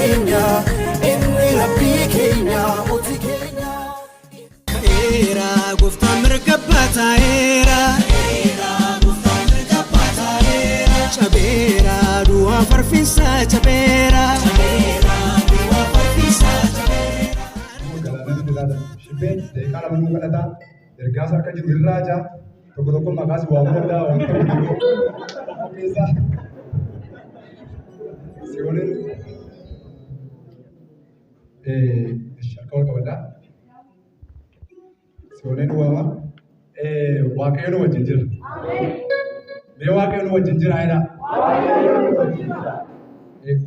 keenya inni rabbii keenya mootii keenya. Era gooftaan mirga bataa'eera. Chabeera du'a farfisa chabeera. Shibbeen deeqaa lama nuu kadhata ergaas harka jiru irraaja tokko maqaas waamuu danda'a waan ta'u keessa Sioonin harka wal qabadhaa Sioonin waama waaqayyo nu wajjin jira. Mee waaqayyo nu wajjin jira jedhaa.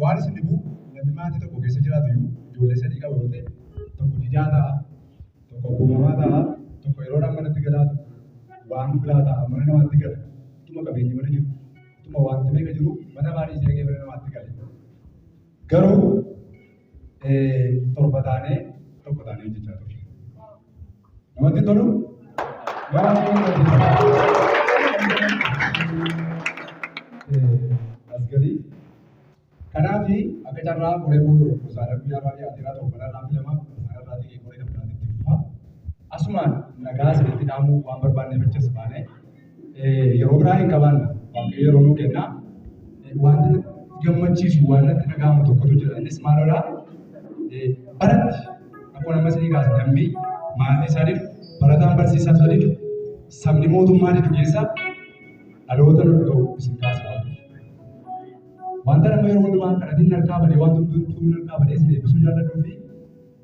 Waan isin dhibu namni maatii tokko keessa jiraatu iyyuu ijoollee sadii qaba yoo ta'e tokko didaa ta'a, tokko uumamaa ta'a, tokko yeroodhaan manatti galaatu waan biraa ta'a mana namaatti gala. Utuma qabeenyi mana jiru, utuma wanti meeqa jiru mana baadhii ishee mana namaatti gala. Garuu torba taanee tokko taanee hojjechaa turre. Namatti tolu? Asgalii. Kanaaf akka carraa qoree gosaadhaa guyyaa baay'ee atiraa ta'u kanarraa filama kanarraa ta'ee qoree kan biraatti dhufa. Asumaan nagaa isinitti dhaamuu waan barbaanneefachas baane yeroo biraa hin qabaanna waaqayyo yeroo nuu kenna wanti gammachiisu waan natti dhaga'amu tokkotu jira. Innis maalodhaa baratti akkuma amma isinii kaasa namni maatii isaa didu barataan barsiisaa isaa didu sabni mootummaa didu keessa dhaloota nu dhuga'u isin kaasa. Wanta nama yeroo hundumaa kadhatiin harkaa badee waan tuntuun harkaa badee isin eebbisuu jaalladhuu fi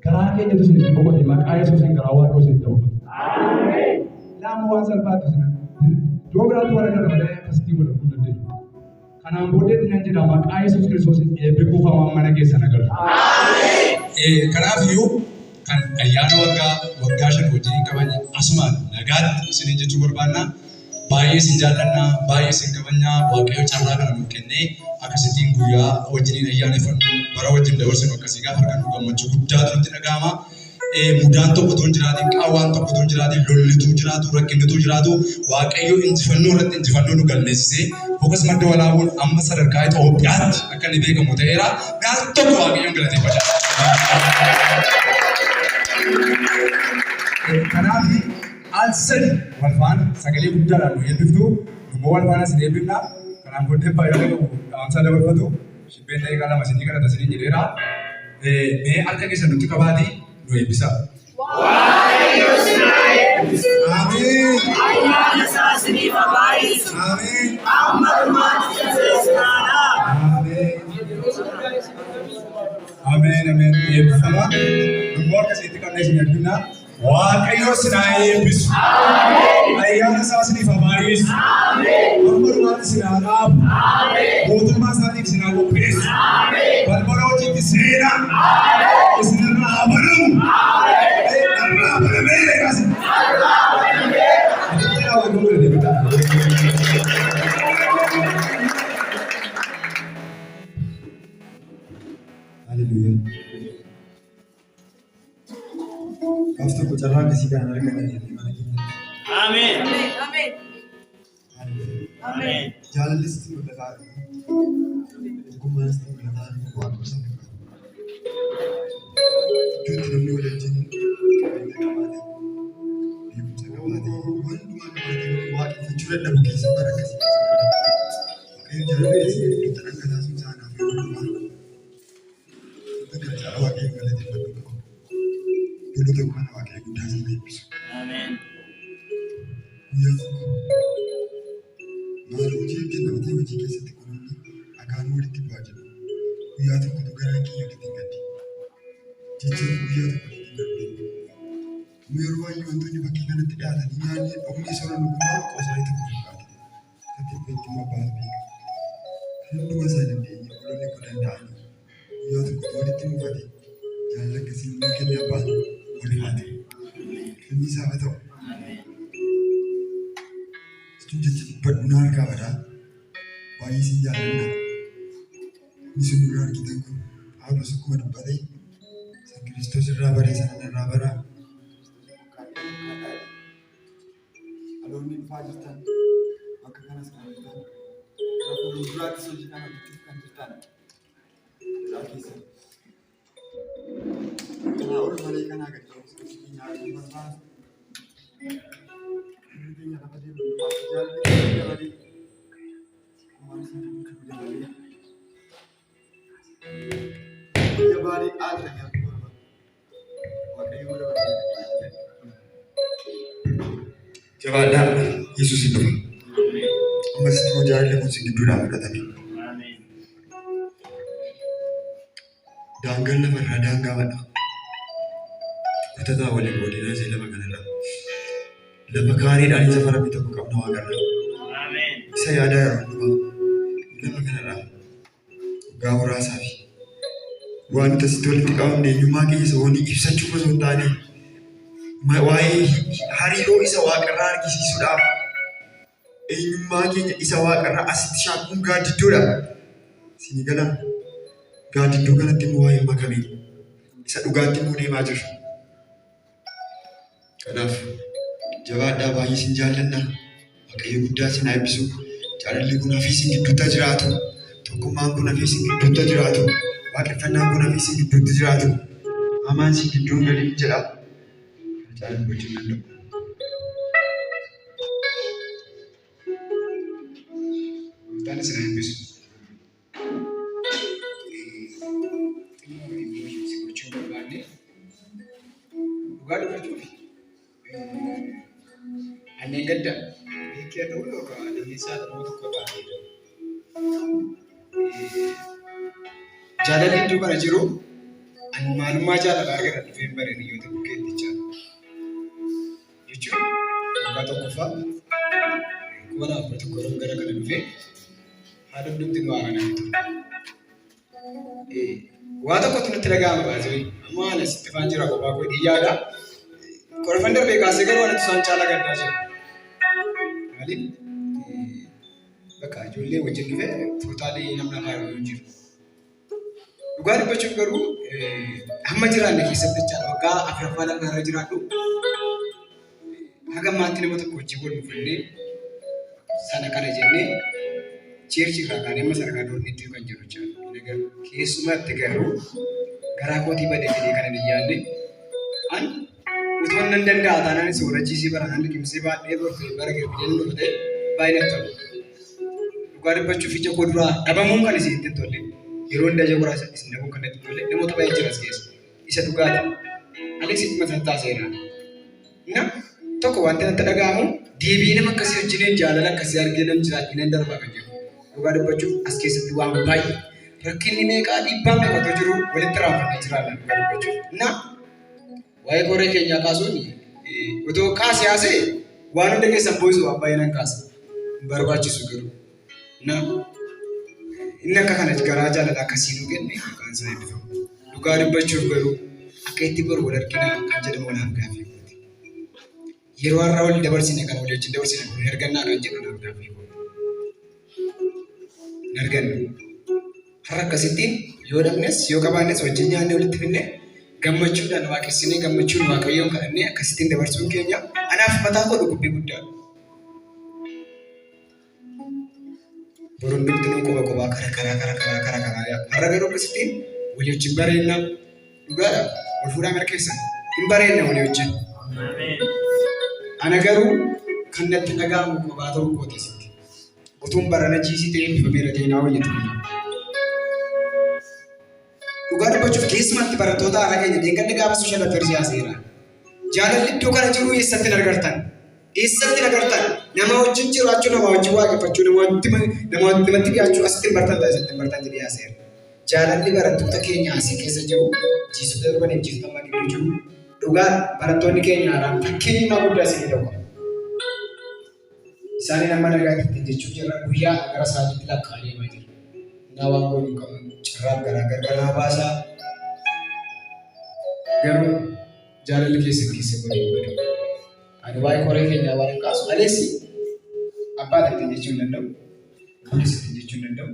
garaa keenyatu isin itti boqote maqaa Yesuusiin garaa Waaqoo isin itti boqote. Laamma waan salphaatti isin iddoo biraatti warra gara malee akkasitti wal arguu dandeenya. Kanaan booddeetti nan jedha maqaa Yesuus Kiristoosiin eebbi kuufamaan mana keessa nagalu. Kanaaf iyyuu kan ayyaana waggaa shan wajjin qaban asumaan nagaatti isin jechuu barbaannaa. Baay'ee isin jaallannaa, baay'ee isin kabajnaa, waaqayyo carraa kana nuuf kennee akkasittiin guyyaa wajjiniin ayyaaneffannu bara wajjin dabarsinu akkasii gaafa argannu gammachuu guddaatu nutti dhaga'ama. Mudaan tokkotu hin jiraatin, qaawwaan tokkotu hin jiraatin, lollituu jiraatu, rakkinnituu jiraatu, waaqayyo injifannoo irratti injifannoo nu galmeessisee fokas madda walaabuun amma sadarkaa Itoophiyaatti akka inni beekamu ta'eera. Gaaf tokko waaqayyoon galateeffachaa. Kanaaf al-sadi walfaana sagalee guddaadhaan nu eebbiftu immoo walfaana isin eebbifna kanaan booddee baay'ee qabu dhaamsaa dabarfatu shibbeen ta'ee kan lama isinii kadhata isinii jedheera mee harka keessa nutti qabaatii nu eebbisa. Amiin. Ayyaana isaa isiniif haa baay'isu. Amiin. Amma dhumaatti jajjabeessinaadha. Amiin. Amiin. Eebbifama. Immoo akkasitti kanneen isin eebbifna. Waaqayyo sinaa eebbisu. Ayyaana isaa isiniif haa baay'isu. Amma dhumaatti sinaa dhaabu. Mootummaa isaatiif sinaa qopheessu. Balbala hojiitti seenaa. Isinirraa haa banamu. Irraa banamee eegas. Hallelujah. After kucarang kasi kan ada kena di mana kita. Amin. Amin. Amin. Jalan listu berdekat. Kumas berdekat. Kuat bersama. Jujur demi wajib. Ibu saya wajib. Mana wajib wajib feature ada bukan sebarang kasi. Kayu jalan ini kita nak kena susah nak. Kita kerja wajib kalau tidak. Dulu tu mana wakil gudang sampai episod. Amin. Guyyaa tokko maal hojii kennamatee hojii keessatti kunuunni akaan walitti bu'aa jedhu. Guyyaa tokkotu gara kiyya gadi gaddi. Jechuun guyyaa tokko gadi gaddi. Yeroo baay'ee wantoonni bakkee kanatti dhiyaatanii nyaanni dhugni soora dhugumaa qosaanii tokko fakkaata. Katti itti mobbaan beeka. Hunduma isaa dandeenye ololli kun danda'anii guyyaa tokko walitti mufate jaalala akkasii nu kennee abbaan wali haate. Inni isaa haa ta'u. Jechi badnaa harkaa badaa baay'ee si jaalladha. Inni sun nurraa argitan kun Phaawulos akkuma dubbate san Kiristoos irraa baree sana irraa baraa. Dhaloonni dhufaa jirtan bakka kanas kan jirtan rafuun duraattis hojii kana hojjechuuf kan jirtan irraa keessan Jawadah Yesus itu. Mesti mau jalan musik di dunia ada tadi. Danggal na marada ang gawa na. Kutatawa lang boleh na sila magana. Labakari dan sa para bito ko na wagan. Amen. Saya ada rupa. Ila magana. Gawra sabi. Wan tas tol tikaw ne yumaki sa woni ibsa chupa sa tani. Mawai hari lo isa waqarra kisi suda. Yumaki isa waqarra asit shakun ga didura. Sinigala. Gadi duga nanti muai makami. Isa duga nanti mune majur. Kanaaf jawaadhaa baay'ee sin jaalladha. Waaqayyo guddaa sin eebbisu. Jaalalli kun hafii sin gidduutti jiraatu. Tokkummaan kun hafii sin gidduutti jiraatu. Waaqeffannaan kun hafii sin gidduutti jiraatu. Hamaan sin gidduu galiin jedha. Jaalalli wajjin danda'u. Guddaa sin eebbisu. Dhugaa dubbachuuf anneen gadda beekee ta'uu yookaan namni isaa nama tokko baatee jaalalli iddoo kana jiru ani maalummaa jaalalaa argata dhufeen bareedu yoo ta'u keettichaa jechuun waggaa tokkoffaa kuma lamaaf tokko yeroo gara kana dhufee haala hundumti nu haaraan waa tokkotti nutti dhaga'ama baasee amma ana sitti faan jira kophaa koo dhiyyaadha. Korofan darbee kaasee garuu wanti isaan caalaa gaddaa jira. Maaliif bakka ijoollee wajjin dhufee tootaalii namni lafaa yoo jiru. Dhugaa dubbachuuf garuu hamma jiraanne keessatti jechaadha. Waggaa afuraffaa lafa irra jiraadhu. Haga ammaatti nama tokko wajjin wal dhufannee sana kana jennee cheerchii irraa kaanee amma sadarkaa dooniitti kan jiru jechaadha. Keessumatti garuu garaa kootii badee jedhee kana hin yaadne an utuun nan danda'a taanaan soorachiisii baranaan liqimsee baadhee bara garbideen dhufu ta'e baay'inaan qabu. Dhugaa dubbachuuf ija koo duraa dhabamuun kan isin ittiin tolle yeroo hunda ija goraa isin dhabuun kan itti tolle namoota baay'ee jiras keessa isa dhugaati. Alex itti mataa seenaa. Na tokko wanti natti dhaga'amu deebii nama akkasii wajjin jaalala akkasii argee nam jiraachuu darbaa kan jiru. Dhugaa dubbachuuf as keessatti waan baay'ee rakkinni meeqaa dhiibbaa meeqatu jiru walitti raafannee jiraatan dhugaa dubbachuuf. Na waa'ee koree keenyaa kaasuun otoo kaasee haasee waan hunda keessan boo'isu waan baay'inaan kaasa. Hin barbaachisu garuu. Na inni akka kana garaa jaalala akkasii nu kenne kan isaa eebbifamu. Dhugaa dubbachuuf garuu akka itti boru wal argina kan jedhamu walaaf gaaffii gooti. Yeroo har'aa wal dabarsine kan walii wajjin dabarsine kun argannaa kan jedhu walaaf gaaffii gooti. Hin argannu. Har'a akkasittiin yoo dhabnes yoo qabaannes wajjin nyaannee walitti finnee gammachuudhaan waaqessinee gammachuun waaqayyoon kadhannee akkasittiin dabarsuun keenya anaaf mataa koo dhukkubbii guddaadha. Boruun biftinuu kophaa karaa har'a garuu akkasittiin walii wajjin bareennaa dhugaadha wal fuudhaa mirkeessan hin bareenna walii wajjin. Ana garuu kan natti dhaga'amu kophaa ta'uu kootiisitti utuun barana jiisii ta'ee bifameera ta'ee naa wayyaatu. Dhugaa dubbachuuf keessumatti barattoota haala keenya deeggarri gaafa sooshaal afersii haaseera. Jaalalli iddoo kana jiru eessatti agartan? Eessatti agartan? Nama wajjin jiraachuu, nama wajjin waaqeffachuu, namatti dhiyaachuu asitti hin bartan taasisan hin bartan jedhee haaseera. Jaalalli barattoota keenya asii keessa jiru, jiisota darbaniif jiisota ammaa gidduu jiru. Dhugaa barattoonni keenya haaraan fakkeenyummaa guddaa isinii ta'u. Isaanii nama nagaa ittiin jechuuf jirra guyyaa gara isaaniitti lakkaa deemaa jiru. Naa waan goonuu qabu. Cirraaf garaa baasaa garuu jaalalli keessa godhee godhu. Ani waa'ee koree keenyaa waan hin kaasu aleessi abbaan ittiin jechuu hin danda'u. Kunis ittiin jechuu hin danda'u.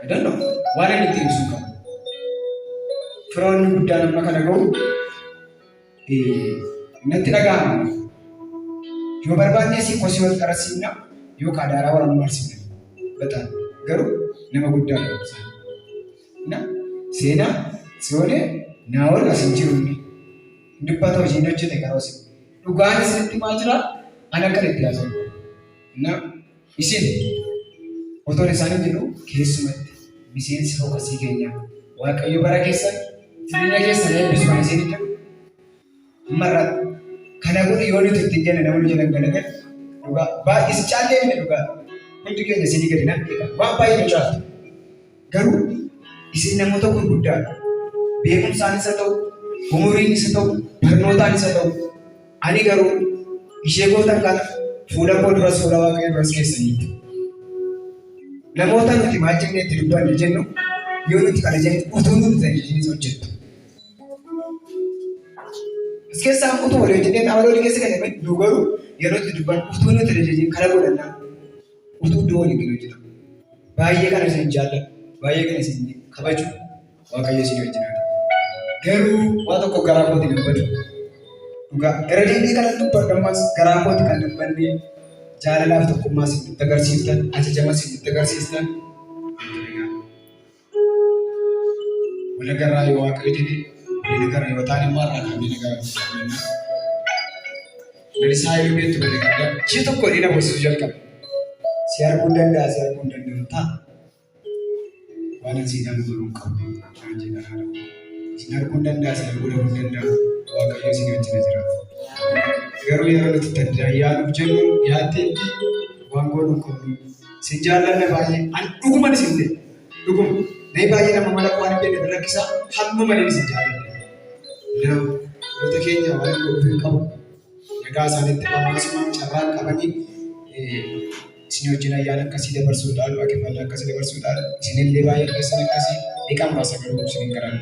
Adannoo waan inni ittiin ibsuu qabu. Firoonni guddaan amma kana gahu natti dhaga'ama. Yoo barbaadnee si kosii wal qarasiifna yookaan daaraa wal marsifna. Bataan garuu nama guddaa dha. Na seenaa si'oonee Naawol asin jiru dubbata hojiin hojjete garuu isin dhugaan isinitti maa jira ana akka itti haasa'u. Na isin otoo isaanii jiru keessumatti miseensi fokkasii keenya Waaqayyo bara keessan jireenya keessan eebbisu kan isin jedhu marra kana godhu yoo nuti ittiin jenne namoonni jedhan galagal dhugaa baay'is caallee inni dhugaa hundi keenya isinii gadi naqeedha waan baay'ee nu caaltu garuu isin namoota gurguddaadha beekumsaanis haa ta'u umuriinis haa ta'u barnootaanis haa ta'u ani garuu ishee gootan kana fuula koo duras fuula Waaqayyo duras keessaniitti namoota nuti maal jennee itti dubbanne jennu yoo nuti kana jenne utuu nuti tajaajilnis hojjettu. As keessaa utuu walii hojjennee amaloonni keessa kan jedhaman nu garuu yeroo itti dubbannu utuu nuti tajaajilin kana godhannaa utuu iddoo waliin gadi hojjetamu. Baay'ee kana isin jaalladhu baay'ee kana isin kabaju Waaqayyo isin hojjennaadha. Garuu waa tokko garaa kootiin hin badu. Dhugaa irra deebii kana dubbadhu ammas garaa kooti kan dubbanne jaalalaaf tokkummaa isin nutti agarsiiftan ajajamas isin nutti agarsiistan. Walagarraa yoo Waaqayyo jedhe walagarraa yoo ta'an immoo har'a kan walagarraa lalisaa yoo beektu walagarraa ishee tokko dhiina boosisuu jalqaba. Si arguu danda'a si arguu hin danda'u ta'a. Waan asii nama godhuu qabu kan jedhan isin arguu danda'a si arguu dhabuu danda'a Waaqayyo isin wajjin jira. Garuu yeroo nuti tajaajilaanuuf jennu yaaddeetti waan godhuu qabnu isin jaallanna baay'ee an dhuguman isin ta'e dhuguma. Mee baay'ee nama mala waan hin beekne rakkisaa hamma malee isin jaalladha. Namoota keenya waan godhuu qabu. Nagaa isaaniitti ammaasumaan carraan qabanii isin wajjin ayyaana akkasii dabarsuudhaan waaqeffannaa akkasii dabarsuudhaan isinillee baay'ee keessan akkasii dhiqama muraasa garuu isin hin garan.